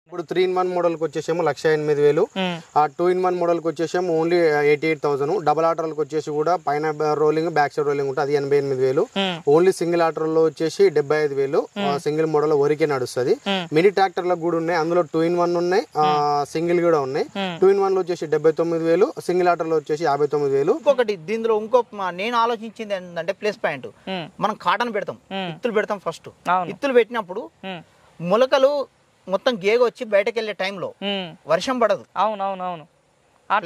ఇప్పుడు 3-in-1 model కి వచ్చేసేమో 1,08,000. ఆ 2-in-1 మోడల్ కి వచ్చేసేమో ఓన్లీ 88,000. డబుల్ ఆర్డర్ కి వచ్చేసి కూడా పైన రోలింగ్ బ్యాక్ సైడ్ రోలింగ్ ఉంటుంది, అది 88,000. ఓన్లీ సింగిల్ ఆర్డర్ లో వచ్చేసి 75,000. సింగిల్ మోడల్ వరకే నడుస్తుంది. మినీ ట్రాక్టర్ లకు కూడా ఉన్నాయి, అందులో 2-in-1 ఉన్నాయి, సింగిల్ కూడా ఉన్నాయి. 2-in-1 లో వచ్చేసి 79,000, సింగిల్ ఆర్డర్ లో వచ్చేసి 59,000. ఇంకొకటి దీనిలో నేను ఆలోచించింది ఏంటంటే ప్లస్ పాయింట్, మనం కాటన్ పెడతాం, ఇత్తులు పెడతాం. ఫస్ట్ ఇత్తులు పెట్టినప్పుడు మొలకలు మొత్తం గేగ వచ్చి బయటకు వెళ్లే టైంలో వర్షం పడదు. అవునవునవును. ఆ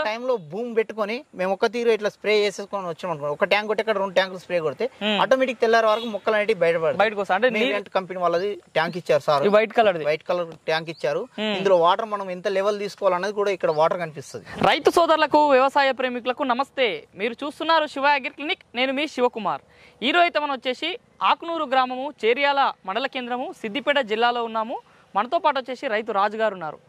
టైంలో భూమి పెట్టుకొని మేము ఒక తీరు ఇట్లా స్ప్రే చేసేసుకొని వచ్చాం అనుకో, ఒక ట్యాంక్ కొట్టి 2 ట్యాంకులు స్ప్రే కొడితే ఆటోమేటిక్ తెల్లారి వరకు మొక్కలు అనేవి బయటకు వస్తాయి. అంటే కంపెనీ వాళ్ళది ట్యాంక్ ఇచ్చారు సార్, వైట్ కలర్ ట్యాంక్ ఇచ్చారు. ఇందులో వాటర్ మనం ఎంత లెవెల్ తీసుకోవాలనేది కూడా ఇక్కడ వాటర్ కనిపిస్తుంది. రైతు సోదరులకు, వ్యవసాయ ప్రేమికులకు నమస్తే. మీరు చూస్తున్నారు శివ అగ్రి క్లినిక్. నేను మీ శివకుమార్. ఈ రోజు అయితే మనం వచ్చేసి ఆకునూరు గ్రామము, చేర్యాల మండల కేంద్రము, సిద్దిపేట జిల్లాలో ఉన్నాము. మనతో పాటు వచ్చేసి రైతు రాజు గారు ఉన్నారు.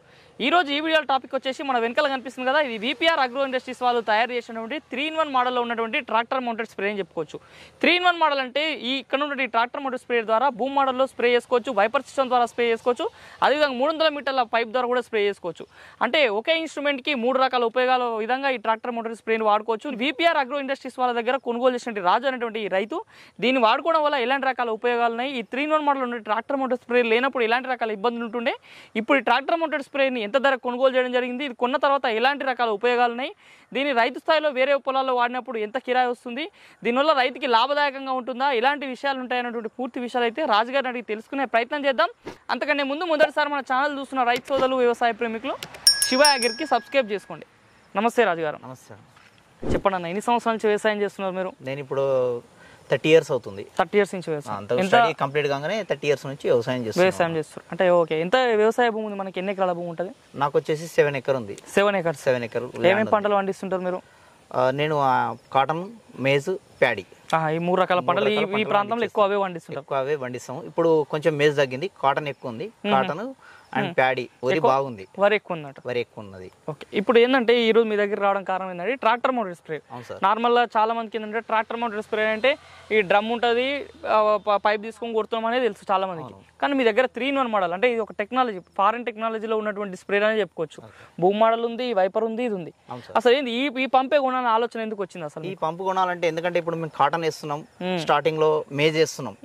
ఈ రోజు ఈ వీడియో టాపిక్ వచ్చేసి మన వెనకాల కనిపిస్తుంది కదా, ఇది విపిఆర్ అగ్రో ఇండస్ట్రీస్ వాళ్ళు తయారు చేసినటువంటి 3-in-1 మోడల్లో ఉన్నటువంటి ట్రాక్టర్ మౌంటెడ్ స్ప్రే అని చెప్పుకోవచ్చు. 3-in-1 మోడల్ అంటే ఈ ఇక్కడ ఉన్నటువంటి ట్రాక్టర్ మౌంటెడ్ స్ప్రే ద్వారా భూమి మోడల్లో స్ప్రే చేసుకోవచ్చు, వైపర్ సిస్టమ్ ద్వారా స్ప్రే చేసుకోవచ్చు, అదేవిధంగా 300 మీటర్ల పైప్ ద్వారా కూడా స్ప్రే చేసుకోవచ్చు. అంటే ఒకే ఇన్స్ట్రుమెంట్కి 3 రకాల ఉపయోగాల విధంగా ఈ ట్రాక్టర్ మౌంటెడ్ స్ప్రేని వాడుకోవచ్చు. విపిఆర్ అగ్రో ఇండస్ట్రీస్ వాళ్ళ దగ్గర కొనుగోలు చేసినటువంటి రాజు అనేటువంటి ఈ రైతు దీన్ని వాడుకోవడం వల్ల ఎలాంటి రకాల ఉపయోగాలు ఉన్నాయి, ఈ 3-in-1 మోడల్ ఉన్న ట్రాక్టర్ మౌంటెడ్ స్ప్రే లేనప్పుడు ఎలాంటి రకాల ఇబ్బందులు ఉంటుండే, ఇప్పుడు ఈ ట్రాక్టర్ మౌంటెడ్ స్ప్రేని ఎంత ధర కొనుగోలు చేయడం జరిగింది, ఇది కొన్న తర్వాత ఎలాంటి రకాల ఉపయోగాలు ఉన్నాయి, దీన్ని రైతు స్థాయిలో వేరే పొలాల్లో వాడినప్పుడు ఎంత కిరాయి వస్తుంది, దీనివల్ల రైతుకి లాభదాయకంగా ఉంటుందా, ఇలాంటి విషయాలు ఉంటాయన్నటువంటి పూర్తి విషయాలు అయితే రాజుగారిని అడిగి తెలుసుకునే ప్రయత్నం చేద్దాం. అంతకంటే మొదటిసారి మన ఛానల్ చూస్తున్న రైతు సోదరులు, వ్యవసాయ ప్రేమికులు శివ అగ్రికి సబ్స్క్రైబ్ చేసుకోండి. నమస్తే రాజుగారు. నమస్తే. చెప్పండి అన్న, ఎన్ని సంవత్సరాల నుంచి వ్యవసాయం చేస్తున్నారు మీరు? నేను ఇప్పుడు 30 years అవుతుంది. 30 years నుంచి వ్యవసాయం కంప్లీట్ కాగానే 30 years నుంచి వ్యవసాయం చేస్తారు. అంటే ఓకే, ఎంత వ్యవసాయ భూమి ఉంది మనకి? ఎన్ని ఎకరాల భూమి ఉంటుంది? నాకు వచ్చేసి 7 acres ఉంది. 7 acres. ఏమేమి పంటలు పండిస్తుంటారు మీరు? నేను కాటన్, మేజ్, ప్యాడీ, ఈ 3 రకాల పంటలు ఈ ప్రాంతంలో ఎక్కువ అవే పండిస్తాం. ఇప్పుడు కొంచెం మేజ్ తగ్గింది, కాటన్ ఎక్కువ ఉంది. కాటన్ అండ్ ప్యాడీ, వరి బాగుంది, వరి ఎక్కువ ఉన్నది. ఓకే, ఇప్పుడు ఏంటంటే ఈ రోజు మీ దగ్గర రావడం కారణం ఏంటంటే ట్రాక్టర్ మౌంటెడ్ స్ప్రే. నార్మల్ గా చాలా మందికి ఏంటంటే ట్రాక్టర్ మౌంటెడ్ స్ప్రే అంటే ఈ డ్రమ్ ఉంటుంది, పైప్ తీసుకొని కొడుతున్నాం అనేది తెలుసు చాలా మందికి. కానీ మీ దగ్గర 3-in-1 మోడల్ అంటే ఇది ఒక టెక్నాలజీ, ఫారెన్ టెక్నాలజీలో ఉన్నటువంటి స్ప్రే అని చెప్పుకోవచ్చు. భూమి మోడల్ ఉంది, వైపర్ ఉంది, ఇది ఉంది. అసలు ఏంది ఈ పంపే కొనాలని ఆలోచన ఎందుకు వచ్చింది అసలు? ఈ పంపు కొనాలంటే ఎందుకంటే ఇప్పుడు మేము కాటన్ వేస్తున్నాం, స్టార్టింగ్ లో మేజ్ వేస్తున్నాం,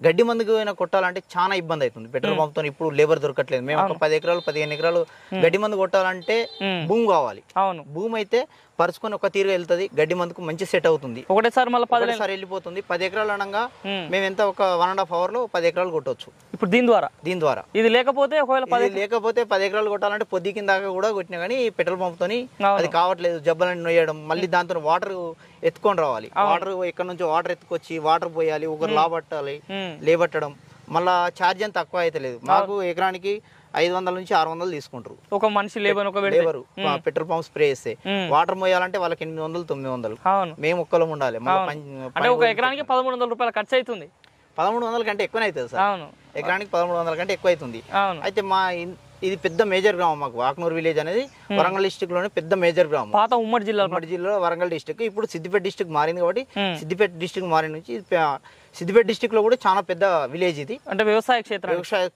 గడ్డి మందుకు కొట్టాలంటే చాలా ఇబ్బంది అవుతుంది పెట్రోల్ పంప్ తో. ఇప్పుడు లేబర్ దొరకట్లేదు. మేము ఒక 10 acres 15 acres గడ్డి మందు కొట్టాలంటే భూమి కావాలి. అవును, భూమి అయితే పరుచుకొని ఒక తీరుగా వెళ్తుంది, గడ్డి మందుకు మంచి సెట్ అవుతుంది. ఒకటేసారి వెళ్ళిపోతుంది. 10 acres అనగా మేము ఎంత ఒక 1.5 hour లో 10 acres కొట్టవచ్చు. ఇప్పుడు దీని ద్వారా ఇది లేకపోతే 10 acres కొట్టాలంటే పొద్దు కింద కూడా కొట్టినా కానీ పెట్రోల్ పంప్ తోని అది కావట్లేదు. జబ్బలని నొయ్యడం, మళ్ళీ దాంతో వాటర్ ఎత్తుకొని రావాలి. వాటర్ ఎక్కడ నుంచి వాటర్ ఎత్తుకొచ్చి వాటర్ పోయాలి, ఒకరు లేబట్టడం, మళ్ళా ఛార్జ్ అని తక్కువ అయితే లేదు. మాకు ఎకరానికి 500 నుంచి 600 తీసుకుంటారు ఒక మనిషి లేబర్. పెట్రోల్ పంప్ స్ప్రే చేస్తే వాటర్ మోయాలంటే వాళ్ళకి 800 900. మేము ఒక్కలం ఉండాలి. ఒక ఎకరానికి 1,300 రూపాయలు ఖర్చు అవుతుంది. 1,300 కంటే ఎక్కువనే అవుతుంది సార్. ఎకరానికి 1,300 కంటే ఎక్కువ అవుతుంది. అయితే ఇది పెద్ద మేజర్ గ్రామం. మాకు ఆకునూరు విలేజ్ అనేది వరంగల్ డిస్ట్రిక్ట్ లోనే పెద్ద మేజర్ గ్రామం. పాత ఉమ్మడి జిల్లా వరంగల్ డిస్ట్రిక్ట్. ఇప్పుడు సిద్దిపేట డిస్ట్రిక్ట్ మారింది కాబట్టి సిద్దిపేట డిస్ట్రిక్ట్ మారిన నుంచి సిద్దిపేట డిస్ట్రిక్ట్ లో కూడా చాలా పెద్ద విలేజ్ ఇది. అంటే వ్యవసాయ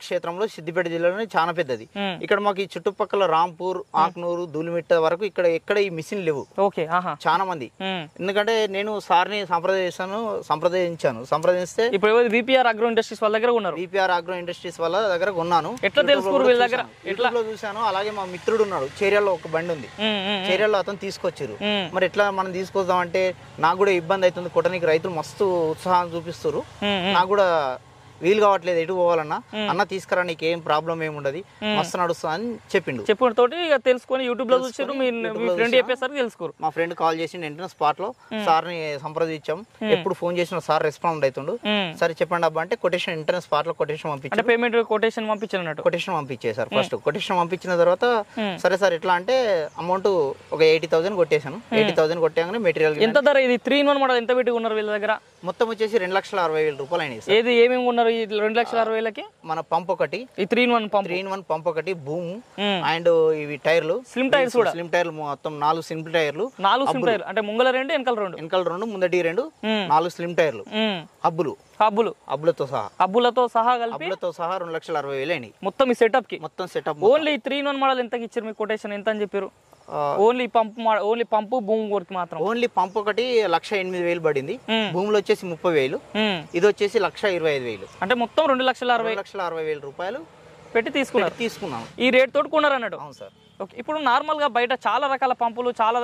క్షేత్రంలో సిద్దిపేట జిల్లాలోనే చాలా పెద్దది. ఇక్కడ మాకు ఈ చుట్టుపక్కల రాంపూర్, ఆకునూరు, ధూళిమిట్ట వరకు ఇక్కడ ఈ మిషన్ లేవు చాలా మంది. ఎందుకంటే నేను సార్ని సంప్రదించాను. ఇప్పుడు విపిఆర్ అగ్రో ఇండస్ట్రీస్ వాళ్ళ దగ్గర ఉన్నారు. విపిఆర్ అగ్రో ఇండస్ట్రీస్ వాళ్ళ దగ్గర కొన్నాను. ఎట్లా తెలుసుకోరు వీళ్ళ దగ్గర? ఎట్లా చూసాను. అలాగే మా మిత్రుడు ఉన్నాడు, చేర్యాల్లో ఒక బండి ఉంది, చేర్యాల్లో అతను తీసుకొచ్చారు. మరి ఎట్లా మనం తీసుకొద్దాం అంటే నాకు కూడా ఇబ్బంది అవుతుంది కొట్టడానికి. రైతులు మస్తు ఉత్సాహం చూపిస్తారు, నాకు కూడా వీలు కావట్లేదు ఎటు పోవాలన్నా. అన్న తీసుకురా, నీకు ఏం ప్రాబ్లం ఏమి ఉండదు, మస్తు నడుస్తుంది అని చెప్పిన తోటి తెలుసుకొని యూట్యూబ్ లో చూసారు. తెలుసుకోరు. మా ఫ్రెండ్ కాల్ చేసి వెంటనే స్పాట్ లో సార్ ని సంప్రదించాం. ఎప్పుడు ఫోన్ చేసిన సార్ రెస్పాండ్ అవుతుండు. సరే చెప్పండి అబ్బా అంటే కొటేషన్ వెంటనే స్పాట్ లో కొటేషన్ పంపించారు. పేమెంట్ కొటేషన్ పంపించేసారు. ఫస్ట్ కొటేషన్ పంపించిన తర్వాత సరే సార్ ఎట్లా అంటే అమౌంట్ ఒక 80,000 కొట్టేశాను. 80,000 కొట్టాగానే మెటీరియల్ ఎంత ధర? ఇది 3-in-1 మోడల్ ఎంత పెట్టి ఉన్నారు వీళ్ళ దగ్గర? మొత్తం వచ్చేసి 2,60,60,000 రూపాయలు అయినాయి. ఏది ఏమేమి ఉన్నారు 2,60,000కి మన పంప్ ఒకటి, ఈ 3-in-1 పంప్, 3-in-1 పంప్ ఒకటి, భూమ్ అండ్ ఇవి టైర్లు, స్లిమ్ టైర్స్ కూడా, స్లిమ్ టైర్లు మొత్తం 4 స్లిమ్ టైర్లు, 4 స్లిమ్ టైర్లు అంటే ముంగల 2 వెనకాల 2, వెనకాల 2 ముందటి 2, 4 స్లిమ్ టైర్లు, హబ్బులతో సహా కలిపి 2,60,000 అయినాయి మొత్తం ఈ సెటప్ కి. మొత్తం సెటప్ ఓన్లీ 3-in-1 మోడల్ ఎంతకి ఇచ్చారు మీ కొటేషన్ ఎంత అని చెప్పారు? ఓన్లీ పంపు భూమి కొరికి మాత్రం ఓన్లీ పంప్ ఒకటి 1,08,000 పడింది, భూములు వచ్చేసి 30,000, ఇది వచ్చేసి 1,25,000, అంటే మొత్తం 2,60,000 రూపాయలు పెట్టి తీసుకున్నాం. ఈ రేట్ తోటి కొన్నారన్నాడు. అవును సార్. ఓకే, ఇప్పుడు నార్మల్ గా బయట చాలా రకాల పంపులు చాలా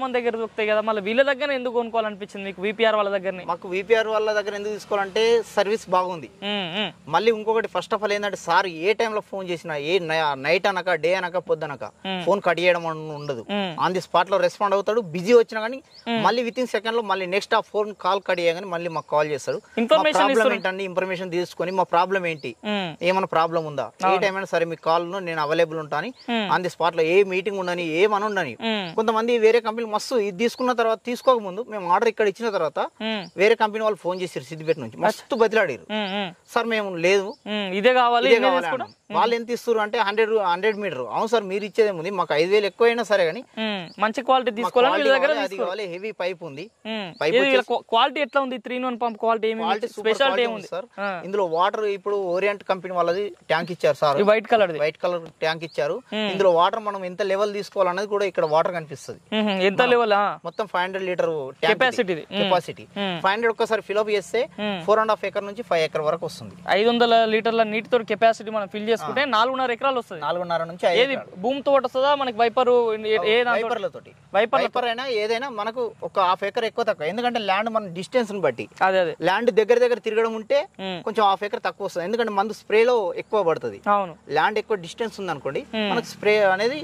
మంది దగ్గర దొరుకుతాయి కదా, మళ్ళీ వీళ్ళ దగ్గర ఎందుకు కొనుక్కోవాలనిపించింది మీకు వీపీఆర్ వాళ్ళ దగ్గర? మాకు వీపీఆర్ వాళ్ళ దగ్గర ఎందుకు తీసుకోవాలంటే సర్వీస్ బాగుంది. మళ్ళీ ఇంకొకటి ఫస్ట్ ఆఫ్ ఆల్ ఏంటంటే సార్ ఏ టైంలో ఫోన్ చేసినా, ఏ నైట్ అనక డే అనక పొద్దునక ఫోన్ కట్ చేయడం ఉండదు, ఆన్ ది స్పాట్ లో రెస్పాండ్ అవుతాడు. బిజీ వచ్చినా కానీ మళ్ళీ విత్ ఇన్ సెకండ్ లో మళ్ళీ నెక్స్ట్ ఆ ఫోన్ కాల్ కట్ చేయగానే మళ్ళీ మాకు కాల్ చేస్తాడు. ఇన్ఫర్మేషన్ తీసుకొని మా ప్రాబ్లం ఏంటి, ఏమైనా ప్రాబ్లం ఉందా, ఏ టైం అయినా సరే మీ కాల్ నేను అవైలబుల్ ఉంటాను. ఆన్ ది స్పాట్ లో ఏ మీటింగ్ ఉండని ఏమని ఉండని. కొంతమంది వేరే కంపెనీ మస్తు ఇది తీసుకున్న తర్వాత, తీసుకోక ముందు మేము ఆర్డర్ ఇక్కడ ఇచ్చిన తర్వాత వేరే కంపెనీ వాళ్ళు ఫోన్ చేశారు సిద్దిపేట నుంచి, మస్తు బదిలాడారు. సార్ మేము లేదు ఇదే కావాలి, వాళ్ళు ఎంత ఇస్తారు అంటే 100 మీటర్. అవును సార్ మీరు ఇచ్చేదే ఉంది, మాకు 5,000 ఎక్కువైనా సరే కానీ మంచి క్వాలిటీ తీసుకోవాలి. హెవీ పైప్ ఉంది. క్వాలిటీ ఎట్లా ఉంది? 3-in-1 పంప్ క్వాలిటీ స్పెషాలిటీ ఏముంది సార్? ఇందులో వాటర్ ఇప్పుడు ఓరియంట్ కంపెనీ వాళ్ళది ట్యాంక్ ఇచ్చారు సార్, వైట్ కలర్ ట్యాంక్ ఇచ్చారు. ఇందులో వాటర్ మనం ఎంత లెవెల్ తీసుకోవాలనేది కూడా ఇక్కడ వాటర్ కనిపిస్తుంది. ఎంత లెవెల్? మొత్తం 500 లీటర్ కెపాసిటీ. 500 ఒక్కసారి ఫిల్ అప్ చేస్తే 4.5 ఎకర్ నుంచి 5 ఎకర్ వరకు వస్తుంది. 500 లీటర్ల నీటితో కెపాసిటీ మనం ఫిల్ చేసుకుంటే 4.5 ఎకరాలు వస్తుంది. 4.5 నుంచి 5 భూమి తోట వస్తుందా మనకి? వైపర్ అయినా ఏదైనా మనకు ఒక 1/2 ఎకర్ ఎక్కువ తక్కువ, ఎందుకంటే ల్యాండ్ మన డిస్టెన్స్ ని బట్టి. అదే ల్యాండ్ దగ్గర తిరగడం ఉంటే కొంచెం 1/2 ఎకర్ తక్కువ వస్తుంది, ఎందుకంటే మందు స్ప్రేలో ఎక్కువ పడుతుంది. ల్యాండ్ ఎక్కువ డిస్టెన్స్ ఉంది అనుకోండి, మనకు స్ప్రే అనేది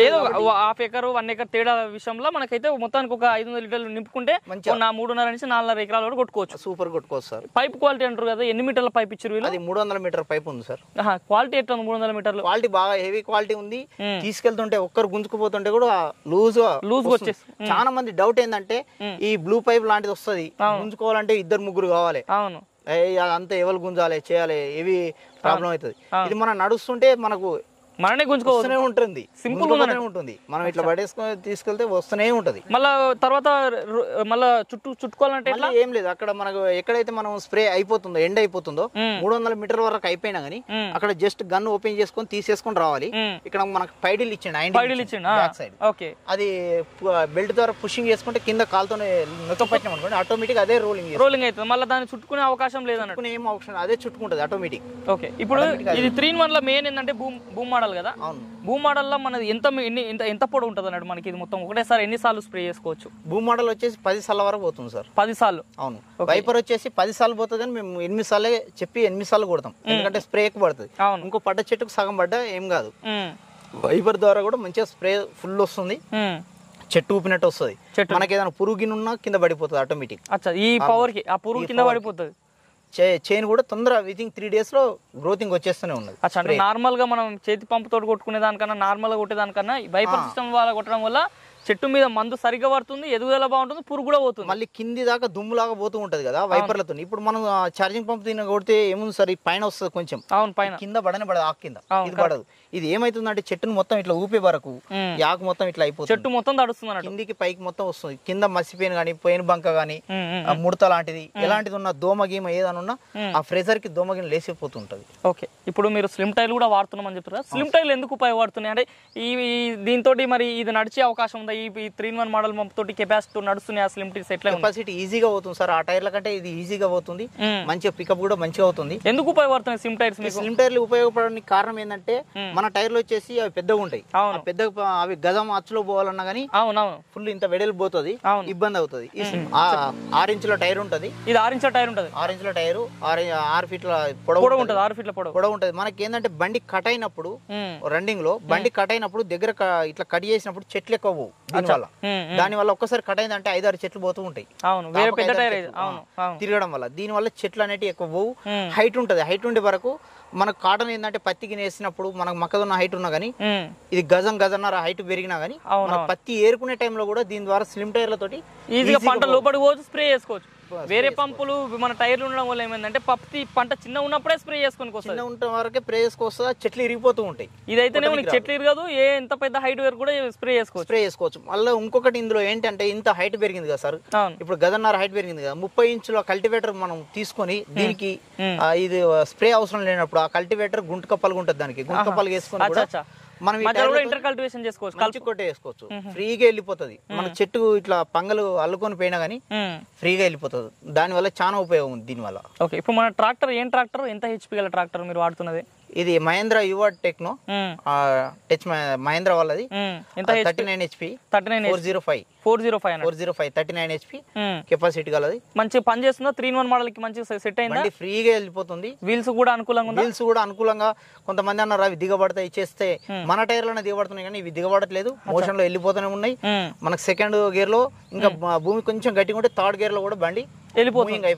ఏదో 1/2 ఎకర్ 1 ఎకర్ తేడా విషయంలో మనకైతే మొత్తానికి ఒక 500 లీటర్లు నింపుకుంటే 3.5 నుంచి 4.5 ఎకరాల వరకు కొట్టుకోవచ్చు. సూపర్ కొట్టుకోవచ్చు సార్. పైప్ క్వాలిటీ అంటారు కదా, ఎన్ని మీటర్ల పైప్ ఇచ్చారు? అది 300 మీటర్ పైప్ ఉంది సార్. క్వాలిటీ ఎట్లా? 300 మీటర్లు క్వాలిటీ బాగా హెవీ క్వాలిటీ ఉంది. తీసుకెళ్తుంటే ఒక్కరు గుంజుకుపోతుంటే కూడా లూజ్ వచ్చేసి. చాలా మంది డౌట్ ఏంటంటే ఈ బ్లూ పైప్ లాంటిది వస్తుంది, గుంజుకోవాలంటే 2-3 కావాలి. అవును, అదంతా ఎవరు గుంజాలి చేయాలి, ఏవి ప్రాబ్లం అవుతుంది. ఇది మనం నడుస్తుంటే మనకు మననే గుంజుకోవస్తూనే ఉంటుంది, సింపుల్ ఉంటుంది. మనం ఇట్లా పడేసుకొని తీసుకెళ్తే వస్తూనే ఉంటది. మళ్ళా తర్వాత మళ్ళా చుట్టుకోవాలంటే ఏం లేదు, అక్కడ మనకు ఎక్కడైతే మనం స్ప్రే అయిపోతుందో ఎండ్ అయిపోతుందో 300 మీటర్ వరకు అయిపోయినా గానీ అక్కడ జస్ట్ గన్ ఓపెన్ చేసుకొని తీసేసుకొని రావాలి. ఇక్కడ మనకు పైడిల్ ఇచ్చిండు, అది బెల్ట్ ద్వారా పుషింగ్ చేసుకుంటే కింద కాలుతో నొక్కపట్టినాం అనుకోండి ఆటోమేటిక్ అదే రోలింగ్ అవుతుంది. మళ్ళీ దాన్ని చుట్టుకునే అవకాశం లేదన్నట్టు, ఏం అవకాశం అదే చుట్టుకుంటది ఆటోమేటిక్. ఓకే, ఇప్పుడు ఇది 3-in-1 లో మెయిన్ ఏంటంటే భూమ్ మోడల్ కదా. భూమ్ మోడల్ లో మనది ఎంత పొడవు ఉంటుంది అన్నాడు మనకి? ఇది మొత్తం ఒకటేసారి ఎన్నిసార్లు స్ప్రే చేసుకోవచ్చు? భూమ్ మోడల్ వచ్చేసి 10 సార్ల వరకు పోతుంది సార్. 10 సార్లు? అవును. వైపర్ వచ్చేసి 10 సార్లు పోతుంది, కానీ మేము 8 సార్లే చెప్పి 8 సార్లు కొడతాం, ఎందుకంటే స్ప్రే ఎక్కువ పడుతుంది. ఇంకో పడ్డ చెట్టుకు సగం పడ్డా ఏం కాదు. వైపర్ ద్వారా కూడా మంచిగా స్ప్రే ఫుల్ వస్తుంది, చెట్టు ఊపినట్టు వస్తుంది. మనకి ఏదైనా పురుగు ఉన్నా కింద పడిపోతుంది ఆటోమేటిక్. ఈ పవర్ కి ఆ పురుగు కింద పడిపోతుంది. చైన్ కూడా తొందర వితిన్ 3 days లో గ్రోతింగ్ వచ్చేస్తూనే ఉన్నది. అంటే నార్మల్ గా మనం చేతి పంపు తోటి కొట్టుకునే దానికన్నా, నార్మల్ గా కొట్టేదానికన్నా వైపర్ సిస్టమ్ వల్ల కొట్టడం వల్ల చెట్టు మీద మందు సరిగ్గా పడుతుంది, ఎదుగుదల బాగుంటుంది, పురుగు కూడా పోతుంది. మళ్ళీ కింది దాకా దుమ్ములాగా పోతూ ఉంటది కదా వైపర్లతో. ఇప్పుడు మనం ఛార్జింగ్ పంప్ తిన కొడితే ఏముంది సార్, ఈ పైన వస్తుంది కొంచెం, పైన కింద పడనే పడదు, ఆకు కింద ఇది పడదు. ఇది ఏమైతుందంటే చెట్టును మొత్తం ఇట్లా ఊపే వరకు ఆకు మొత్తం ఇట్లా అయిపోతుంది, చెట్టు మొత్తం తడుస్తుంది, కిందికి పైకి మొత్తం వస్తుంది. కింద మసిపోయిన గానీ, పోయిన బంక గానీ, ముడత లాంటిది ఎలాంటిది ఉన్నా, దోమ గీమ ఏదైనా ఉన్నా ఆ ఫ్రెజర్ కి దోమ గీమ లేసిపోతుంటది. ఓకే, ఇప్పుడు మీరు స్లిమ్ టైర్ కూడా వాడుతున్నామని చెప్తారు. స్లిమ్ టైర్లు ఎందుకు ఉపయోగపడుతున్నాయి అంటే దీంతో మరి ఇది నడిచే అవకాశం ఉందా? ఈ 3-in-1 మోడల్ పంప్ తోటి కెపాసిటీ నడుస్తున్నాయి, ఆ స్లిమ్ టైర్స్ ఎట్లా? కెపాసిటీ ఈజీగా అవుతుంది సార్, ఆ టైర్ల కంటే ఇది ఈజీగా అవుతుంది, మంచిగా పికప్ కూడా మంచిగా అవుతుంది. ఎందుకు ఉపయోగపడుతున్నాయి స్లిమ్ టైర్స్? స్లిమ్ టైర్లు ఉపయోగపడడానికి కారణం ఏంటంటే మన టైర్లు వచ్చేసి అవి పెద్దగా ఉంటాయి, పెద్ద అవి గజం అచ్చులో పోవాలన్నా గానీ ఫుల్ ఇంత వెడల్పు పోతుంది, ఇబ్బంది అవుతుంది. 6 ఇంచుల టైర్ ఉంటది, ఇది 6 ఇంచుల టైర్ ఉంటది. 6 ఇంచుల టైర్ 6 ఫీట్ల పొడవు ఉంటుంది, 6 ఫీట్ల పొడవు ఉంటుంది. మనకి ఏంటంటే బండి కట్ అయినప్పుడు, రన్నింగ్ లో బండి కట్ అయినప్పుడు దగ్గర ఇట్లా కట్ చేసినప్పుడు చెట్లు ఎక్కువ పోవు. దాని వల్ల ఒక్కసారి కట్ అయిందంటే 5-6 చెట్లు పోతూ ఉంటాయి తిరగడం వల్ల. దీని వల్ల చెట్లు అనేవి ఎక్కువ పోవు, హైట్ ఉంటది. హైట్ ఉండే వరకు మనకు కాటన్ ఏంటంటే పత్తికి వేసినప్పుడు మనకు మొక్కజొన్న హైట్ ఉన్నా గానీ, ఇది గజన్నర హైట్ పెరిగినా గానీ పత్తి ఏరుకునే టైంలో కూడా దీని ద్వారా స్లిమ్ టైర్లతోటి ఈజీగా పంట లోపలికి పోవచ్చు, స్ప్రే చేసుకోవచ్చు. వేరే పంపులు మన టైర్లు ఉండడం వల్ల ఏమైందంటే పత్తి పంట చిన్న ఉన్నప్పుడే స్ప్రే చేసుకొని చిన్న ఉంటే వరకే స్ప్రే చేసుకోవస్తా, చెట్లు ఇరిగిపోతూ ఉంటాయి. ఇదైతేనే నీకు చెట్లు ఇరగదు, ఎంత పెద్ద హైట్ వరకు కూడా స్ప్రే చేసుకోవచ్చు. మళ్ళీ ఇంకొకటి ఇందులో ఏంటంటే ఇంత హైట్ పెరిగింది కదా సార్, ఇప్పుడు గదన్నర హైట్ పెరిగింది కదా, 30 ఇంచుల కల్టివేటర్ మనం తీసుకొని దీనికి ఇది స్ప్రే అవసరం లేనప్పుడు ఆ కల్టివేటర్ గుంట కప్పలుగా ఉంటుంది, దానికి గుంట కప్పలు వేసుకొని మనం ఇంటర్ కల్టివేషన్ చేసుకోవచ్చు, కలిసి కొట్టేసుకోవచ్చు, ఫ్రీగా వెళ్ళిపోతుంది. మన చెట్టు ఇట్లా పంగలు అల్లుకొని పోయినా గానీ ఫ్రీగా వెళ్ళిపోతుంది. దానివల్ల చాలా ఉపయోగం ఉంది దీనివల్ల. ఓకే, ఇప్పుడు మన ట్రాక్టర్ ఎంత హెచ్పి గల ట్రాక్టర్ మీరు వాడుతున్నది? ఇది మహేంద్ర యువ టెక్నో టచ్ మహేంద్ర వాళ్ళది 39 HP 405 39 HP కెపాసిటీ గలది. మంచి పని చేస్తుందా? 3-in-1 మోడల్ కి మంచి సెట్ అయిందా? ఫ్రీగా వెళ్ళిపోతుంది. వీల్స్ కూడా అనుకూలంగా కొంతమంది అన్నారు అవి దిగబడతాయి చేస్తే, మన టైర్లోనే దిగబడుతున్నాయి కానీ ఇవి దిగబడట్లేదు, మోషన్ లో వెళ్ళిపోతూనే ఉన్నాయి. మనకు సెకండ్ గేర్ లో ఇంకా భూమి కొంచెం గట్టిగా ఉంటే థర్డ్ గేర్ లో కూడా బండి వెళ్ళిపోతుంది.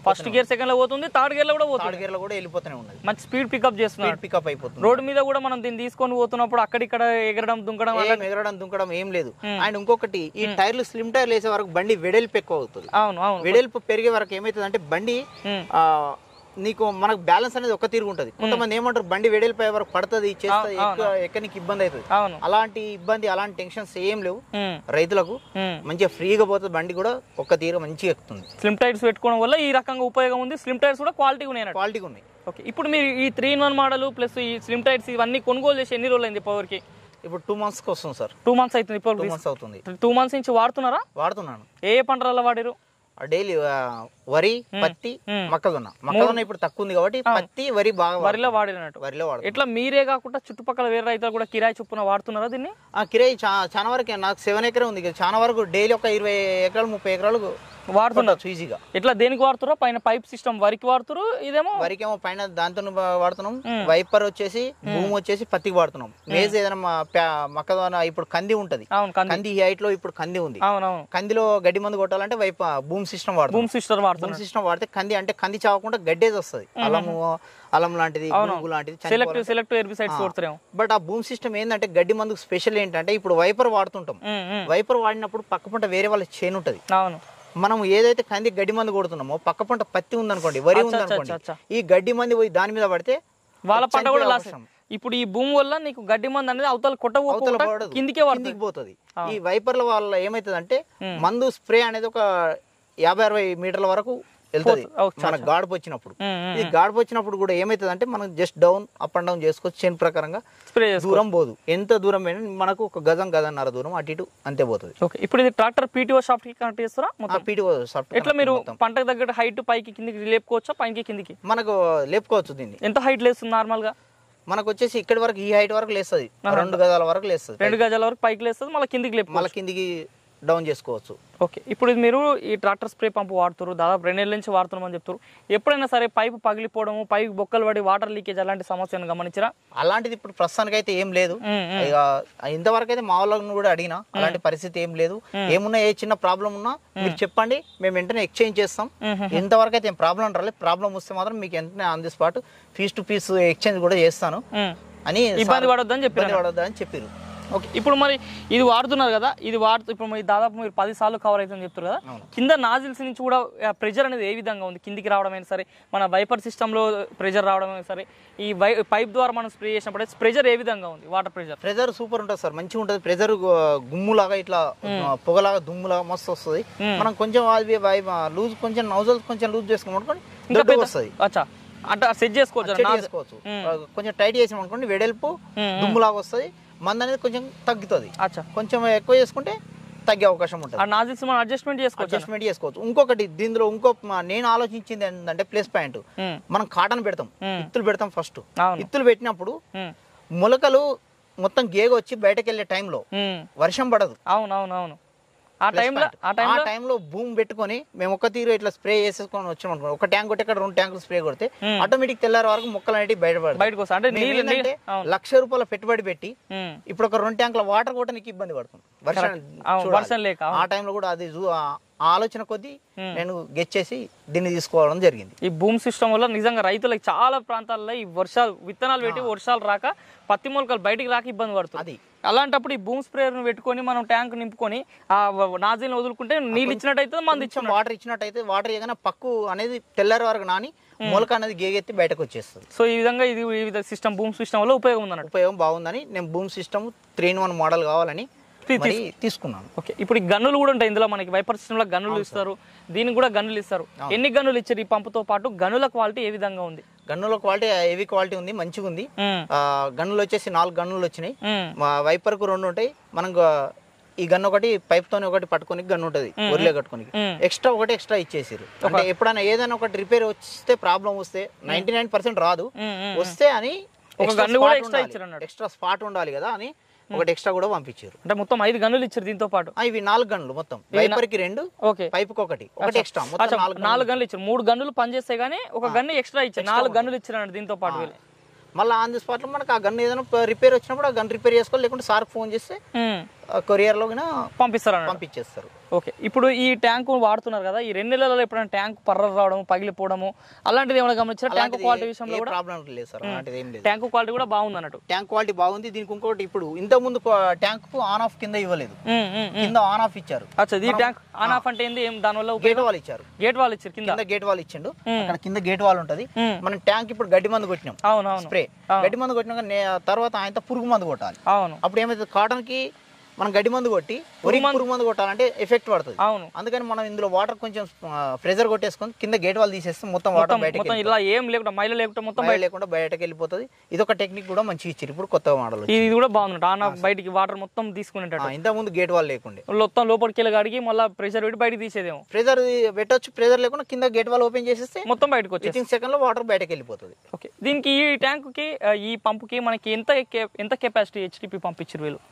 ఫస్ట్ గేర్ సెకండ్ లో పోతుంది, థర్డ్ గేర్ లో కూడా వెళ్ళిపోతూనే ఉన్నది. మంచి స్పీడ్ పికప్ చేస్తున్నారు, పికప్ అయిపోతుంది. రోడ్ మీద కూడా మనం దీన్ని తీసుకొని పోతున్నప్పుడు అక్కడిక్కడ ఎగరడం దుంకడం ఏం లేదు. అండ్ ఇంకొకటి, ఈ టైర్లు స్లిమ్ టైర్లు వేసే వరకు బండి వెడల్పు ఎక్కువ అవుతుంది. వెడల్పు పెరిగే వరకు ఏమైతుంది అంటే బండి నీకు మనకు బ్యాలెన్స్ అనేది ఒక తీరు ఉంటది. కొంతమంది ఏమంటారు బండి వెడల్పై వరకు పడుతుంది చేస్తుంది ఎక్కనికి ఇబ్బంది అవుతుంది. అలాంటి టెన్షన్స్ ఏం లేవు రైతులకు. మంచిగా ఫ్రీగా పోతుంది, బండి కూడా ఒక తీరు మంచిగా ఎక్కుతుంది. స్లిమ్ టైర్స్ పెట్టుకోవడం వల్ల ఈ రకంగా ఉపయోగం ఉంది. స్లిమ్ టైర్స్ కూడా క్వాలిటీ ఉన్నాయి. ఓకే, ఇప్పుడు మీరు ఈ 3-in-1 మోడల్ ప్లస్ ఈ స్లిమ్ టైర్స్ ఇవన్నీ కొనుగోలు చేసి ఎన్ని రోజులు అయింది పవర్ కి? ఇప్పుడు 2 months కి వస్తుంది సార్. 2 months అవుతుంది. 2 months నుంచి వాడుతున్నాను. ఏ పంటలలో వాడారు? డైలీ వరి, పత్తి, మొక్కజొన్న ఇప్పుడు తక్కువ ఉంది కాబట్టి పత్తి, వరి బాగా వరిలో వాడినట్టు. ఇట్లా మీరే కాకుండా చుట్టుపక్కల వేరే రైతులు కూడా కిరాయి చొప్పున వాడుతున్నారా దీన్ని? కిరాయి చాలా వరకు, నాకు 7 ఎకరే ఉంది, చాలా వరకు డైలీ ఒక 20 ఎకరాలు 30 ఎకరాలు వాడుతున్నారు ఈజీగా. ఇట్లా దేనికి వాడుతారో? పైన పైప్ సిస్టమ్ వరికి వాడుతారు, ఇదేమో వరికేమో పైన దాంతో వాడుతున్నాం. వైపర్ వచ్చేసి భూమి వచ్చేసి పత్తికి వాడుతున్నాం. మేజ్ ఏదైనా మొక్కజొన్న ఇప్పుడు కంది ఉంటది, కంది హైట్ లో ఇప్పుడు కంది ఉంది, కందిలో గడ్డి మందు కొట్టాలంటే భూమి సిస్టమ్ వాడితే కంది అంటే కంది చావకుండా గడ్డేది వస్తుంది. అల్లం లాంటిది, బట్ ఆ భూమి సిస్టమ్ ఏంటంటే గడ్డి మందుకు స్పెషల్ ఏంటంటే ఇప్పుడు వైపర్ వాడుతుంటాం. వైపర్ వాడినప్పుడు పక్క పంట వేరే వాళ్ళ చేను ఉంటది. మనం ఏదైతే కంది గడ్డి మందు కొడుతున్నామో పక్క పంట పత్తి ఉందనుకోండి, వరి ఉందనుకోండి, ఈ గడ్డి మంది పోయి దాని మీద పడితే వాళ్ళ పంట కూడా లాస్. ఇప్పుడు ఈ భూమి వల్ల నీకు గడ్డి మందు అనేది అవతల కిందికే పోతుంది. ఈ వైపర్ల వల్ల ఏమైతుంది అంటే మందు స్ప్రే అనేది ఒక 50-60 మీటర్ల వరకు వెళ్తుంది మనకు గాడుపు వచ్చినప్పుడు. ఈ గాడుపు వచ్చినప్పుడు కూడా ఏమైతుంది అంటే మనం జస్ట్ అప్ అండ్ డౌన్ చేసుకోవచ్చు. చేను ప్రకారంగా దూరం పోదు, ఎంత దూరం మనకు ఒక గజన్నర దూరం అటు ఇటు అంతే పోతుంది. ఇప్పుడు ఇది ట్రాక్టర్ పీటీఓ షాఫ్ట్ కి కనెక్ట్ చేస్తారా? PTO shaft. ఎట్లా మీరు పంటకు తగ్గట్టు హైట్ పైకి కిందికి లేపుకోవచ్చా? పైకి కిందికి మనకు లేపుకోవచ్చు. దీన్ని ఎంత హైట్ లేస్తుంది నార్మల్ గా? మనకు వచ్చేసి ఇక్కడి వరకు ఈ హైట్ వరకు లేస్తుంది, 2 గజాల వరకు లేస్తుంది. 2 గజాల వరకు పైకి లేస్తుంది, మళ్ళీ కిందికి డౌన్ చేసుకోవచ్చు. ఓకే, ఇప్పుడు మీరు ఈ ట్రాక్టర్ స్ప్రే పంపు వాడుతారు, దాదాపు 2 నెలల నుంచి వాడుతున్నామని చెప్తారు. ఎప్పుడైనా సరే పైపు పగిలిపోవడము, పైపు బొక్కలు పడి వాటర్ లీకేజ్ అలాంటి సమస్యను గమనించరా? అలాంటిది ఇప్పుడు ప్రస్తుతానికి అయితే ఏం లేదు. ఇక ఇంతవరకు అయితే మా వాళ్ళని కూడా అడిగినా అలాంటి పరిస్థితి ఏం లేదు. ఏమున్నా ఏ చిన్న ప్రాబ్లం ఉన్నా మీరు చెప్పండి, మేము వెంటనే ఎక్స్చేంజ్ చేస్తాం. ఇంతవరకు అయితే ఏం ప్రాబ్లం రాలేదు. ప్రాబ్లం వస్తే మాత్రం మీకు వెంటనే on the spot piece to piece exchange కూడా చేస్తాను అని ఇబ్బంది పడొద్దని చెప్పారు. ఓకే, ఇప్పుడు మరి ఇది వాడుతున్నారు కదా, ఇది ఇప్పుడు మీరు దాదాపు మీరు 10 సార్లు కవర్ అవుతుందని చెప్తారు కదా, కింద నాజిల్స్ నుంచి కూడా ప్రెజర్ అనేది ఏ విధంగా ఉంది? కిందికి రావడమైనా సరే, మన వైపర్ సిస్టమ్ లో ప్రెజర్ రావడమైనా సరే, ఈ పైప్ ద్వారా మనం స్ప్రే చేసినప్పుడు ప్రెజర్ ఏ విధంగా ఉంది? వాటర్ ప్రెజర్ సూపర్ ఉంటుంది సార్, మంచిగా ఉంటుంది. ప్రెజర్ గుమ్ములాగా ఇట్లా పొగలాగా దుమ్ములాగా మస్తు వస్తుంది. మనం కొంచెం లూజ్, కొంచెం నౌజల్స్ కొంచెం లూజ్ చేసుకోమనుకోండి ఇంకా వస్తుంది. అంటే సెట్ చేసుకోవచ్చు. కొంచెం టైట్ చేసాం అనుకోండి వెడల్పు దుమ్ములాగా వస్తుంది, మంద అనేది కొంచెం తగ్గుతుంది. కొంచెం ఎక్కువ చేసుకుంటే తగ్గే అవకాశం ఉంటుంది. అడ్జస్ట్మెంట్ చేసుకోవచ్చు. ఇంకొకటి దీనిలో నేను ఆలోచించింది ఏంటంటే ప్లస్ పాయింట్, మనం కాటన్ పెడతాం, ఇత్తులు పెడతాం. ఫస్ట్ ఇత్తులు పెట్టినప్పుడు మొలకలు మొత్తం గేగ వచ్చి బయటకు వెళ్లే టైంలో వర్షం పడదు. అవునవునవును. ఆ టైంలో భూమి పెట్టుకొని మేము ఒక తీరు ఇట్లా స్ప్రే చేసేసుకొని వచ్చాం అనుకో, ఒక ట్యాంక్ కొట్టి 2 ట్యాంకులు స్ప్రే కొడితే ఆటోమేటిక్ తెల్లారి వరకు మొక్కలు అనేవి బయటకు వస్తాయి. ₹1,00,000 పెట్టుబడి పెట్టి ఇప్పుడు ఒక 2 ట్యాంకుల వాటర్ కూడా నీకు ఇబ్బంది పడుతుంది వర్షం లేక. ఆ టైంలో కూడా అది ఆ ఆలోచన కొద్దీ నేను గెచ్చేసి దీన్ని తీసుకోవడం జరిగింది. ఈ బూమ్ సిస్టమ్ వల్ల నిజంగా రైతులకు చాలా ప్రాంతాల్లో ఈ వర్షాలు విత్తనాలు పెట్టి వర్షాలు రాక పత్తి మొలకలు బయటికి రాక ఇబ్బంది పడుతుంది. అలాంటప్పుడు ఈ బూమ్ స్ప్రేయర్ను పెట్టుకొని మనం ట్యాంక్ నింపుకొని ఆ నాజిల్ని వదులుకుంటే నీళ్ళు ఇచ్చినట్టయితే మంది వాటర్ ఇచ్చినట్టయితే వాటర్ ఏదైనా పక్కు అనేది తెల్లారి వరకు నాని మొలక అనేది గేగెత్తి బయటకు వచ్చేస్తుంది. సో ఈ విధంగా ఇది ఈ విధంగా సిస్టమ్ బూమ్ సిస్టమ్ వల్ల ఉపయోగం ఉందన్నట్టు. ఉపయోగం బాగుందని నేను బూమ్ సిస్టమ్ 3-in-1 మోడల్ కావాలని తీసుకున్నాను. ఓకే, ఇప్పుడు ఈ గన్నులు కూడా ఉంటాయి ఇందులో, మనకి వైపర్ సిస్టమ్ లో గన్నులు ఇస్తారు, దీనికి కూడా గన్నులు ఇస్తారు. ఎన్ని గన్నులు ఇచ్చారు ఈ పంపుతో పాటు? గన్నుల క్వాలిటీ ఏ విధంగా ఉంది? గన్నుల క్వాలిటీ హెవీ క్వాలిటీ ఉంది, మంచిగా ఉంది. గన్నులు వచ్చేసి 4 గన్నులు వచ్చినాయి. వైపర్ కు 2 ఉంటాయి. మనం ఈ గన్ను ఒకటి పైప్ తోని ఒకటి పట్టుకొని గన్ను ఉంటది ఒరిలే కట్టుకొని, ఎక్స్ట్రా ఒకటి ఎక్స్ట్రా ఇచ్చేసారు. అంటే ఎప్పుడైనా ఏదైనా ఒకటి రిపేర్ వస్తే ప్రాబ్లం వస్తే 99% రాదు, వస్తే అని ఒక గన్ను కూడా ఎక్స్ట్రా ఇచ్చారు అన్నట్టు. ఎక్స్ట్రా స్పాట్ ఉండాలి కదా అని ఒకటి ఎక్స్ట్రా కూడా పంపించారు. అంటే మొత్తం 5 గన్నులు ఇచ్చారు దీంతో పాటు. ఇవి 4 గన్నులు మొత్తం, వైపర్ కి 2, పైప్ కి ఒకటి ఎక్స్ట్రా, మొత్తం 4 గన్నులు ఇచ్చారు. 3 గన్నులు పనిచేస్తాయి కానీ ఒక గన్ను ఎక్స్ట్రా ఇచ్చారు. 4 గన్నులు ఇచ్చారు అన్నట్టు దీంతో పాటు. మళ్ళీ ఆన్ ది స్పాట్ లో మనకు ఆ గన్ను ఏదైనా రిపేర్ వచ్చినప్పుడు ఆ గన్ రిపేర్ చేసుకోవాలి, లేకుంటే సార్ ఫోన్ చేస్తే కొరియర్ లో పంపించేస్తారు. ఓకే, ఇప్పుడు ఈ ట్యాంకు వాడుతున్నారు కదా, ఈ 2 నెలలలో ఎప్పుడైనా ట్యాంక్ పర్ర రావడం పగిలిపోవడము అలాంటిది ఏమైనా గమనించారు? ట్యాంక్ క్వాలిటీ విషయంలో కూడా ప్రాబ్లం లేదు సార్, అలాంటిది ఏం లేదు. ట్యాంక్ క్వాలిటీ కూడా బాగుంది అన్నట్టు. ట్యాంక్ క్వాలిటీ బాగుంది. దీనికి ఇంకోటి, ఇప్పుడు ఇంత ముందు ట్యాంక్ కు ఆన్ ఆఫ్ కింద ఇవ్వలేదు, కింద ఆన్ ఆఫ్ ఇచ్చారు. ఈ ట్యాంక్ ఆన్ ఆఫ్ అంటే ఏంది? దాని వల్ల గేట్ వాల్ ఇచ్చారు. గేట్ వాల్ ఇచ్చారు, కింద గేట్ వాల్ ఇచ్చిండు. అక్కడ కింద గేట్ వాల్ ఉంటది. మనం ట్యాంక్ ఇప్పుడు గడ్డి మందు కొట్టినాం, స్ప్రే గడ్డి మందు కొట్టినాక తర్వాత ఆయన పురుగు మందు కొట్టాలి. అప్పుడు ఏమైతుంది, కాటన్ కి మనం గడ్డి మందు కొట్టి పురుగు మందు కొట్టాలంటే ఎఫెక్ట్ పడుతుంది. అందుకని మనం ఇందులో వాటర్ కొంచెం ప్రెజర్ కొట్టేసుకొని కింద గేట్ వాళ్ళు తీసేస్తే మొత్తం వాటర్ బయటకి ఇలా ఏం లేకుండా మైల లేకుండా మొత్తం లేకుండా బయటకు వెళ్ళిపోతుంది. ఇది ఒక టెక్నిక్ కూడా మంచిగా ఇచ్చారు ఇప్పుడు కొత్త మోడల్. ఇది కూడా బాగుంది, ఆన్ ఆఫ్ బయటికి వాటర్ మొత్తం తీసుకునేటట్టు. ఇంత ముందు గేట్ వాళ్ళు లేకుండే మొత్తం లోపలికి వెళ్ళి అడిగి మళ్ళీ ప్రెషర్ పెట్టి బయటకి తీసేదేమో. ప్రెజర్ పెట్టొచ్చు, ప్రెజర్ లేకుండా కింద గేట్ వాళ్ళు ఓపెన్ చేసేస్తే మొత్తం బయటకు వచ్చి 15 సెకండ్ లో వాటర్ బయటకు వెళ్ళిపోతుంది. ఓకే, దీనికి ఈ ట్యాంక్ కి ఈ పంపుకి మనకి ఎంత కెపాసిటీ హెచ్డిపి పంప్ ఇచ్చారు వీళ్ళు?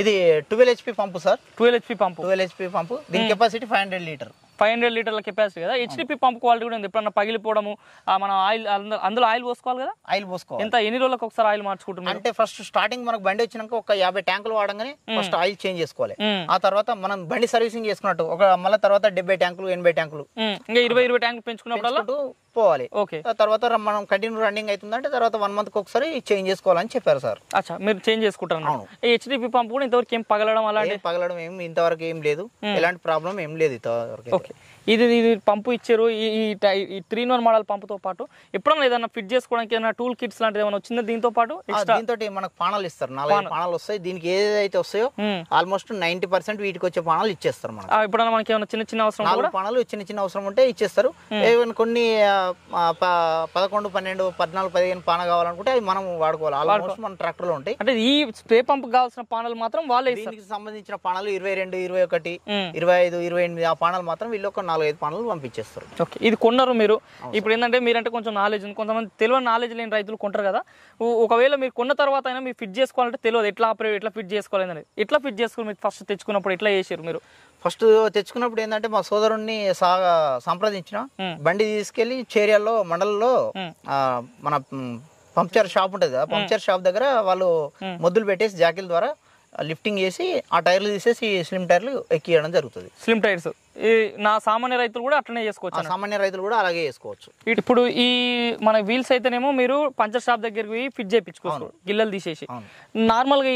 ఇది 12 HP పంపు సార్. 12 HP పంపు. 12 HP పంపు. దీని కెపాసిటీ 500 లీటర్. 500 లీటర్ల కెపాసిటీ కదా. హెచ్డిపి పంప్ క్వాలిటీ కూడా ఉంది. ఎప్పుడన్నా పగిలిపోవడము మనం ఆయిల్ అందులో ఆయిల్ పోసుకోవాలి కదా. ఆయిల్ పోసుకోవాలి. ఎంత ఎన్ని రోజులకు ఒకసారి ఆయిల్ మార్చుకుంటున్నారు? అంటే ఫస్ట్ స్టార్టింగ్ మనకు బండి వచ్చినాక ఒక 50 ట్యాంకులు వాడంగానే ఫస్ట్ ఆయిల్ చేంజ్ చేసుకోవాలి. ఆ తర్వాత మనం బండి సర్వీసింగ్ చేసుకున్నట్టు ఒక మళ్ళీ తర్వాత 70 ట్యాంకులు 80 ట్యాంకులు ఇంకా 20 ట్యాంకులు పెంచుకున్నప్పుడు పోవాలి. ఓకే, తర్వాత మనం కంటిన్యూ రన్నింగ్ అవుతుందంటే తర్వాత 1 మంత్ కి ఒకసారి చేంజ్ చేసుకోవాలని చెప్పారు సార్. అచ్చా, మీరు చేంజ్ చేసుకుంటారు. ఈ హెచ్డిపి పంప్ కూడా ఇంతవరకు ఏం పగలడం అలాంటి పగలడం ఏం ఇంతవరకు ఏం లేదు, ఎలాంటి ప్రాబ్లం ఏం లేదు ఇంతవరకు. ఓకే, ఇది పంపు ఇచ్చారు. ఈ 3-in-1 మోడల్ పంపుతో పాటు ఎప్పుడన్నా ఏదైనా ఫిట్ చేసుకోవడానికి ఏదైనా టూల్ కిట్స్ లాంటిది ఏమైనా వచ్చిందా దీంతో పాటు? దీంతో మనకు పానాలు ఇస్తారు, 4 పానాలు వస్తాయి. దీనికి ఏదైతే వస్తాయో ఆల్మోస్ట్ 90% వీటికి వచ్చే పానాలు ఇచ్చేస్తారు మనకు. ఎప్పుడన్నా మనకి ఏమైనా చిన్న అవసరం, 4 పానాలు చిన్న అవసరం ఉంటే ఇచ్చేస్తారు. కొన్ని 11, 12, 14, 15 పాన కావాలనుకుంటే అవి మనం వాడుకోవాలి. ఆల్మోస్ట్ మన ట్రాక్టర్ లో ఉంటాయి. అంటే ఈ స్ప్రే పంప్ కావాల్సిన పానాలు మాత్రం వాళ్ళే దీనికి సంబంధించిన పానాలు 22, 21, 25, 28 ఆ పానాలు మాత్రం వీళ్ళు ఒక 4-5 పానాలు పంపించేస్తారు. ఓకే, ఇది కొన్నారు మీరు. ఇప్పుడు ఏంటంటే మీరంటే కొంచెం నాలెడ్జ్ ఉంది, కొంతమంది తెలియని నాలెడ్జ్ లేని రైతులు కొంటారు కదా. ఒకవేళ మీరు కొన్న తర్వాత అయినా మీరు ఫిట్ చేసుకోవాలంటే తెలియదు ఎట్లా ఫిట్ చేసుకోవాలి అనేది. ఎట్లా ఫిట్ చేసుకోవాలి మీరు ఫస్ట్ తెచ్చుకున్నప్పుడు ఎట్లా చేసారు మీరు? ఫస్ట్ తెచ్చుకున్నప్పుడు ఏంటంటే మా సోదరుణ్ణి సంప్రదించిన, బండి తీసుకెళ్లి చేరియాల్లో మండలంలో మన పంక్చర్ షాప్ ఉంటది కదా, పంక్చర్ షాప్ దగ్గర వాళ్ళు మొద్దులు పెట్టేసి జాకీల ద్వారా లిఫ్టింగ్ చేసి ఆ టైర్లు తీసేసి స్లిమ్ టైర్లు ఎక్కియడం జరుగుతుంది. స్లిమ్ టైర్స్ నా సామాన్య రైతులు కూడా అట్లనే చేసుకోవచ్చు. సామాన్య రైతులు కూడా అలాగే చేసుకోవచ్చు. ఇప్పుడు ఈ మన వీల్స్ అయితేనేమో మీరు పంచర్ షాప్ దగ్గరికి ఫిట్ చేయించుకోవచ్చు, గిల్లలు తీసేసి. నార్మల్ గా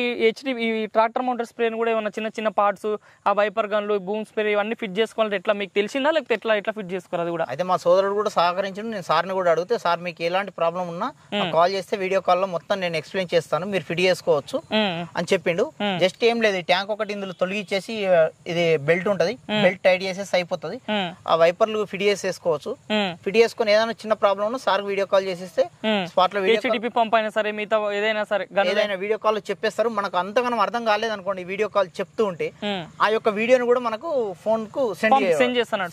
ఈ ట్రాక్టర్ మౌంటర్ స్ప్రే కూడా ఏమన్నా చిన్న పార్ట్స్, ఆ వైపర్ గన్లు, బూమ్ స్ప్రే ఇవన్నీ ఫిట్ చేసుకోవాలంటే ఎట్లా మీకు తెలిసిందా, లేకపోతే ఎట్లా ఫిట్ చేసుకోవాలి? అది కూడా అయితే మా సోదరుడు కూడా సహకరించండి. నేను సార్ని కూడా అడిగితే, సార్ మీకు ఎలాంటి ప్రాబ్లం ఉన్నా కాల్ చేస్తే వీడియో కాల్ లో మొత్తం నేను ఎక్స్ప్లెయిన్ చేస్తాను, మీరు ఫిట్ చేసుకోవచ్చు అని చెప్పిండు. జస్ట్ ఏం లేదు, ట్యాంక్ ఒకటి ఇందులో తొలగిచ్చేసి ఇది బెల్ట్ ఉంటది, బెల్ట్ టైట్ చేసేసి అయిపోతుంది. ఆ వైపర్లు ఫిట్ చేసేసుకోవచ్చు. ఫిట్ చేసుకుని ఏదైనా చిన్న ప్రాబ్లం ఉన్నా సార్ వీడియో కాల్ చేసేస్తే స్పాట్ లో హెచ్డిపి పంప్ అయినా సరే మిగతా ఏదైనా సరే ఏదైనా వీడియో కాల్ చెప్పేస్తారు. మనకు అంతగానం అర్థం కాలేదు అనుకోండి, వీడియో కాల్ చెప్తూ ఉంటే ఆ యొక్క వీడియోని కూడా మనకు ఫోన్ కు సెండ్ చేస్తాను.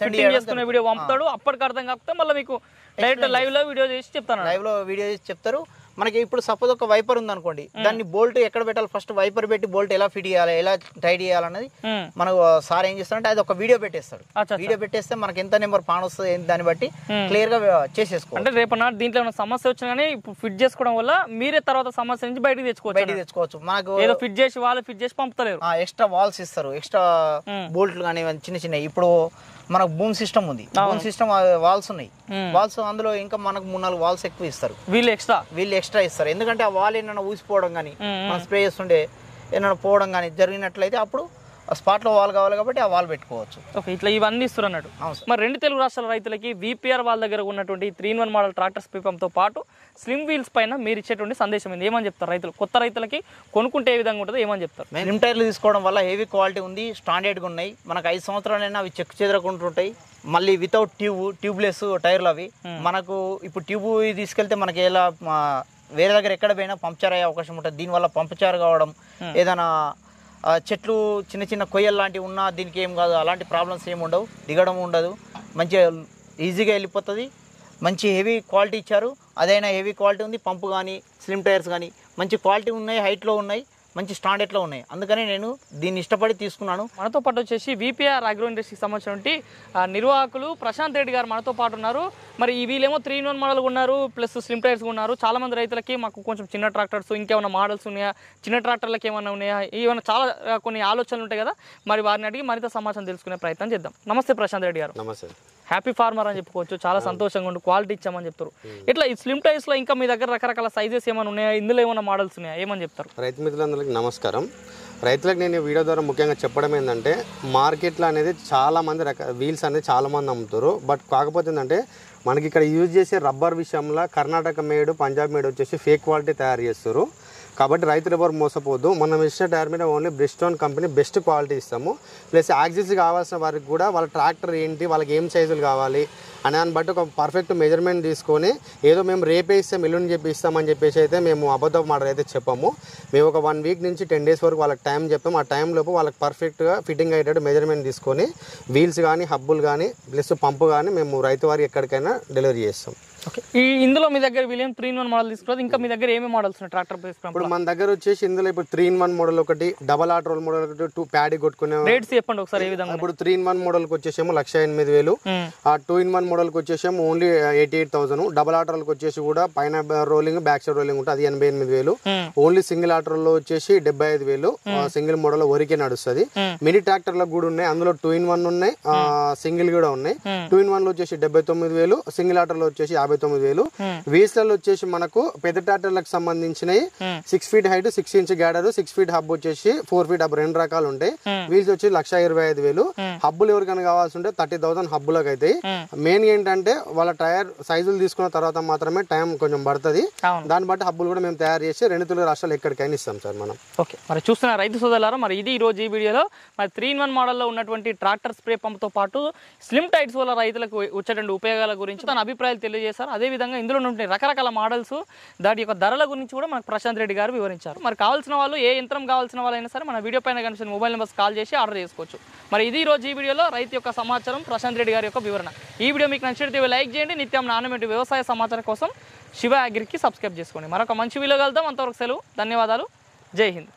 వీడియో పంపుతాడు, అప్పటికి అర్థం కాకపోతే మళ్ళీ మీకు డైరెక్ట్ లైవ్ లో వీడియో చేసి చెప్తాను. లైవ్ లో వీడియో చేసి చెప్తారు. మనకి ఇప్పుడు సపోజ్ ఒక వైపర్ ఉంది అనుకోండి, దాన్ని బోల్ట్ ఎక్కడ పెట్టాలి, ఫస్ట్ వైపర్ పెట్టి బోల్ట్ ఎలా ఫిట్ చేయాలి, ఎలా టైట్ చేయాలన్నది మనకు సార్ ఏం చేస్తారంటే అది ఒక వీడియో పెట్టేస్తాడు. వీడియో పెట్టేస్తే మనకి ఎంత నెంబర్ పాన్ వస్తుంది దాన్ని బట్టి క్లియర్ గా చేసేసుకోవాలి. అంటే రేపు నాడు దీంట్లో ఏమైనా సమస్య వచ్చినా కానీ ఫిట్ చేసుకోవడం వల్ల మీరే తర్వాత సమస్య నుంచి బయటకు తెచ్చుకోవచ్చు. మనకు ఏదో ఫిట్ చేసి పంపుతలేరు, ఎక్స్ట్రా వాల్స్ ఇస్తారు, ఎక్స్ట్రా బోల్ట్లు కానీ చిన్న ఇప్పుడు మనకు బూమ్ సిస్టమ్ ఉంది, బూమ్ సిస్టమ్ వాల్స్ ఉన్నాయి, వాల్స్ అందులో ఇంకా మనకు 3-4 వాల్స్ ఎక్కువ ఇస్తారు, వీళ్ళు ఎక్స్ట్రా ఇస్తారు. ఎందుకంటే ఆ వాల్ ఏమైనా ఊసిపోవడం కానీ మనం స్ప్రే చేస్తుండే ఏమైనా పోవడం కానీ జరిగినట్లయితే అప్పుడు స్పాట్ లో వాల్ కావాలి కాబట్టి ఆ వాల్ పెట్టుకోవచ్చు. ఓకే, ఇట్లా ఇవన్నీ ఇస్తారు అన్నట్టు. మరి 2 తెలుగు రాష్ట్రాల రైతులకి VPR వాళ్ళ దగ్గర ఉన్నటువంటి 3-in-1 model tractor spray pump తో పాటు స్లిమ్ వీల్స్ పైన మీరు ఇచ్చేటువంటి సందేశం ఏంది? ఏమని చెప్తారు రైతులు? కొత్త రైతులకి కొనుక్కుంటే ఏ విధంగా ఉంటుందో ఏమని చెప్తారు? స్లిమ్ టైర్లు తీసుకోవడం వల్ల హెవీ క్వాలిటీ ఉంది, స్టాండర్డ్గా ఉన్నాయి, మనకు 5 సంవత్సరాలైనా అవి చెక్ చెదరకుంటుంటాయి. మళ్ళీ వితౌట్ ట్యూబ్లెస్ టైర్లు అవి. మనకు ఇప్పుడు ట్యూబ్ తీసుకెళ్తే మనకి ఎలా వేరే దగ్గర ఎక్కడ పోయినా పంక్చర్ అయ్యే అవకాశం ఉంటుంది. దీనివల్ల పంక్చర్ కావడం, ఏదైనా చెట్లు చిన్న చిన్న కొయ్యలు లాంటివి ఉన్నా దీనికి ఏం కాదు, అలాంటి ప్రాబ్లమ్స్ ఏమి ఉండవు, దిగడం ఉండదు, మంచిగా ఈజీగా వెళ్ళిపోతుంది. మంచి హెవీ క్వాలిటీ ఇచ్చారు, అదైనా హెవీ క్వాలిటీ ఉంది. పంపు కానీ స్లిమ్ టైర్స్ కానీ మంచి క్వాలిటీ ఉన్నాయి, హైట్లో ఉన్నాయి, మంచి స్టాండర్డ్లో ఉన్నాయి. అందుకని నేను దీన్ని ఇష్టపడి తీసుకున్నాను. మనతో పాటు వచ్చేసి VPR అగ్రో ఇండస్ట్రీకి సంబంధించిన నిర్వాహకులు ప్రశాంత్ రెడ్డి గారు మనతో పాటు ఉన్నారు. మరి వీళ్ళేమో 3-in-1 మోడల్ ఉన్నారు, ప్లస్ స్లిమ్ టైర్స్ ఉన్నారు. చాలా మంది రైతులకి మాకు కొంచెం చిన్న ట్రాక్టర్స్ ఇంకేమైనా మోడల్స్ ఉన్నాయా, చిన్న ట్రాక్టర్లకి ఏమైనా ఉన్నాయా, ఏమైనా చాలా కొన్ని ఆలోచనలు ఉంటాయి కదా. మరి వారిని అడిగి మరింత సమాచారం తెలుసుకునే ప్రయత్నం చేద్దాం. నమస్తే ప్రశాంత్ రెడ్డి గారు. నమస్తే. హ్యాపీ ఫార్మర్ అని చెప్పుకోవచ్చు, చాలా సంతోషంగా ఉండి క్వాలిటీ ఇచ్చామని చెప్తారు. ఇట్లా ఈ స్లిమ్ టైర్స్ లో ఇంకా మీ దగ్గర రకరకాల సైజెస్ ఏమైనా ఉన్నాయా, ఇందులో ఏమైనా మోడల్స్ ఉన్నాయా, ఏమని చెప్తారు? రైతు మిత్రులందరికీ నమస్కారం. రైతులకు నేను వీడియో ద్వారా ముఖ్యంగా చెప్పడం ఏంటంటే, మార్కెట్లో అనేది చాలామంది వీల్స్ అనేది చాలామంది అమ్ముతారు. బట్ కాకపోతే ఏంటంటే మనకి ఇక్కడ యూజ్ చేసే రబ్బర్ విషయంలో కర్ణాటక మేడ్, పంజాబ్ మేడ్ వచ్చేసి ఫేక్ క్వాలిటీ తయారు చేస్తారు. కాబట్టి రైతులు ఎవరు మోసపోద్దు. మనం ఇచ్చిన టైర్ మీద only Bridgestone company best quality ఇస్తాము. ప్లస్ యాక్సిస్ కావాల్సిన వారికి కూడా వాళ్ళ ట్రాక్టర్ ఏంటి, వాళ్ళకి ఏం సైజులు కావాలి అని దాన్ని బట్టి ఒక పర్ఫెక్ట్ మెజర్మెంట్ తీసుకొని, ఏదో మేము రేపే ఇస్తాం ఎల్లుండి చెప్పి ఇస్తామని చెప్పేసి అయితే మేము అబద్ధం మాట అయితే చెప్పాము. మేము ఒక 1 వీక్ నుంచి 10 days వరకు వాళ్ళకి టైం చెప్పాము. ఆ టైం లోపు వాళ్ళకి పర్ఫెక్ట్గా ఫిట్టింగ్ అయ్యేటట్టు మెజర్మెంట్ తీసుకొని వీల్స్ కానీ, హబ్బులు కానీ, ప్లస్ పంపు కానీ మేము రైతు వారికి ఎక్కడికైనా డెలివరీ చేస్తాం. ఓకే, ఇందులో మీ దగ్గర వీళ్ళేం 3-in-1 మోడల్ తీసుకున్నారు, ఇంకా మీ దగ్గర ఏమేమి మోడల్స్ ఉన్నాయి ట్రాక్టర్? ఇప్పుడు మన దగ్గర వచ్చేసి ఇందులో ఇప్పుడు 3-in-1 మోడల్ ఒకటి, డబల్ ఆట్ రోల్ మోడల్ ఒకటి, 2 ప్యాడీ కొట్టుకునే రేట్స్ చెప్పండి ఒకసారి ఏ విధంగా. ఇప్పుడు 3-in-1 మోడల్ కి వచ్చేసేమో 1,08,000, ఆ 2-in-1 మోడల్ కి వచ్చేసేమో ఓన్లీ 88,000. డబల్ ఆట్ రోల్ కి వచ్చేసి కూడా పైన రోలింగ్ బ్యాక్ సైడ్ రోలింగ్ ఉంటుంది, అది 88,000. ఓన్లీ సింగిల్ ఆట్ రోల్ లో వచ్చేసి 75,000. సింగిల్ మోడల్ వరకే నడుస్తుంది. మినీ ట్రాక్టర్ లో కూడా ఉన్నాయి, అందులో 2-in-1 ఉన్నాయి, సింగిల్ కూడా ఉన్నాయి. 2-in-1 లో వచ్చేసి 79,000, సింగిల్ ఆట్ రోల్ లో వచ్చేసి 59,000. వీల్స్లలో వచ్చేసి మనకు పెద్ద ట్రాక్టర్లకు సంబంధించినవి 6 feet height, 6 inch గ్యాడర్, 6 feet hub వచ్చేసి 4 feet హబ్, 2 రకాలు ఉంటాయి. వీల్స్ వచ్చి 1,25,000. హబ్బులు ఎవరికైనా కావాల్సి ఉంటే 30,000 హబ్బులకు అవుతాయి. మెయిన్ ఏంటంటే వాళ్ళ టైర్ సైజులు తీసుకున్న తర్వాత మాత్రమే టైం కొంచెం పడుతుంది. దాన్ని బట్టి హబ్బులు కూడా మేము తయారు చేసి 2 తెలుగు రాష్ట్రాలు ఎక్కడికైనా ఇస్తాం సార్ మనం. ఓకే, మరి చూస్తున్న రైతు సోదరులారా, మరి ఇది ఈ రోజు ఈ వీడియోలో మరి 3-in-1 మోడల్లో ఉన్నటువంటి ట్రాక్టర్ స్ప్రే పంప్ తో పాటు స్లిమ్ టైర్స్ వల్ల రైతులకు వచ్చేటువంటి ఉపయోగాల గురించి తన అభిప్రాయాలు తెలియజేశారు. అదేవిధంగా ఇందులో ఉంటే రకరకాల మోడల్స్, దాని యొక్క ధరల గురించి కూడా మనకు ప్రశాంత్ రెడ్డి గారు వివరించారు. మరి కావాల్సిన వాళ్ళు, ఏ యంత్రం కావాల్సిన వాళ్ళైనా సరే మన వీడియో పైన కనిపిస్తున్న మొబైల్ నెంబర్స్ కాల్ చేసి ఆర్డర్ చేసుకోవచ్చు. మరి ఇది ఈ రోజు ఈ వీడియోలో రైతు యొక్క సమాచారం, ప్రశాంత్ రెడ్డి గారి యొక్క వివరణ. ఈ వీడియో మీకు నచ్చితే లైక్ చేయండి. నిత్యం నాణ్యమైన వ్యవసాయ సమాచారం కోసం శివ అగ్రికి సబ్స్క్రైబ్ చేసుకోండి. మరొక మంచి వీడియో కలుద్దాం. అంతవరకు సెలవు, ధన్యవాదాలు, జై హింద్.